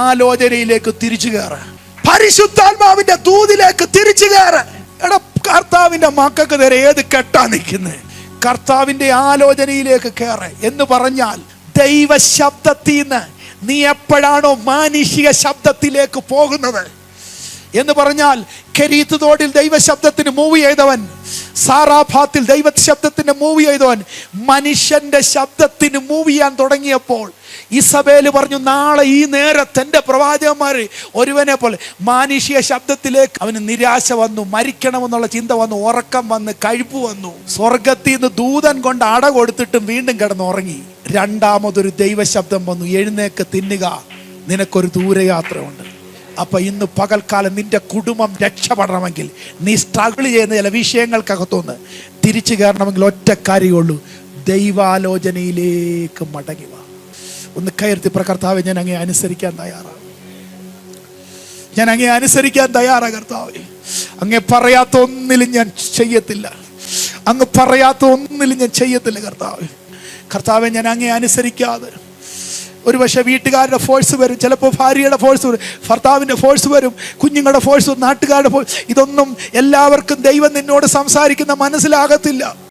ആലോചനയിലേക്ക് തിരിച്ചു കയറ, പരിശുദ്ധാത്മാവിന്റെ ദൂതിലേക്ക് തിരിച്ചു കയറ. എടാ, കർത്താവിന്റെ മക്കൾക്ക് നേരെ ഏത് കെട്ടാ നിൽക്കുന്നത്? കർത്താവിന്റെ ആലോചനയിലേക്ക് കയറ എന്ന് പറഞ്ഞാൽ ദൈവ ശബ്ദത്തിൽ നിന്ന് നീ എപ്പോഴാണോ മാനുഷിക ശബ്ദത്തിലേക്ക് പോകുന്നത് എന്ന് പറഞ്ഞാൽ, കെരീത്ത് തോടിൽ ദൈവശബ്ദത്തിന് മൂവ് ചെയ്തവൻ, സാറാഭാത്തിൽ ദൈവ ശബ്ദത്തിന് മൂവ് ചെയ്തവൻ മനുഷ്യന്റെ ശബ്ദത്തിന് മൂവ് ചെയ്യാൻ തുടങ്ങിയപ്പോൾ ഇസബേൽ പറഞ്ഞു, നാളെ ഈ നേരത്തെ എൻ്റെ പ്രവാചകന്മാർ ഒരുവനെ പോലെ മാനുഷിക ശബ്ദത്തിലേക്ക് അവന് നിരാശ വന്നു, മരിക്കണമെന്നുള്ള ചിന്ത വന്നു, ഉറക്കം വന്ന്, കഴിപ്പ് വന്നു. സ്വർഗത്തിൽ നിന്ന് ദൂതൻ കൊണ്ട് അട കൊടുത്തിട്ടും വീണ്ടും കിടന്ന് ഉറങ്ങി. രണ്ടാമതൊരു ദൈവശബ്ദം വന്നു, എഴുന്നേക്ക് തിന്നുക, നിനക്കൊരു ദൂരയാത്ര ഉണ്ട്. അപ്പൊ ഇന്ന് പകൽക്കാലം നിന്റെ കുടുംബം രക്ഷപ്പെടണമെങ്കിൽ, നീ സ്ട്രഗിൾ ചെയ്യുന്ന ചില വിഷയങ്ങൾക്കകത്തുനിന്ന് തിരിച്ചു കയറണമെങ്കിൽ ഒറ്റ കാര്യമുള്ളൂ, ദൈവാലോചനയിലേക്ക് മടങ്ങുക. ഒന്ന് കയർത്തി കർത്താവേ, ഞാൻ അങ്ങേ അനുസരിക്കാൻ തയ്യാറാണ്, ഞാൻ അങ്ങേ അനുസരിക്കാൻ തയ്യാറാ കർത്താവേ. അങ്ങേ പറയാത്ത ഒന്നിലും ഞാൻ ചെയ്യത്തില്ല, അങ്ങ് പറയാത്ത ഒന്നിലും ഞാൻ ചെയ്യത്തില്ല കർത്താവേ. കർത്താവേ, ഞാൻ അങ്ങേ അനുസരിക്കാതെ ഒരു പക്ഷേ വീട്ടുകാരുടെ ഫോഴ്സ് വരും, ചിലപ്പോൾ ഭാര്യയുടെ ഫോഴ്സ് വരും, ഭർത്താവിൻ്റെ ഫോഴ്സ് വരും, കുഞ്ഞുങ്ങളുടെ ഫോഴ്സ് വരും, നാട്ടുകാരുടെ ഫോഴ്സ്. ഇതൊന്നും എല്ലാവർക്കും ദൈവം നിന്നോട് സംസാരിക്കുന്ന മനസ്സിലാകത്തില്ല.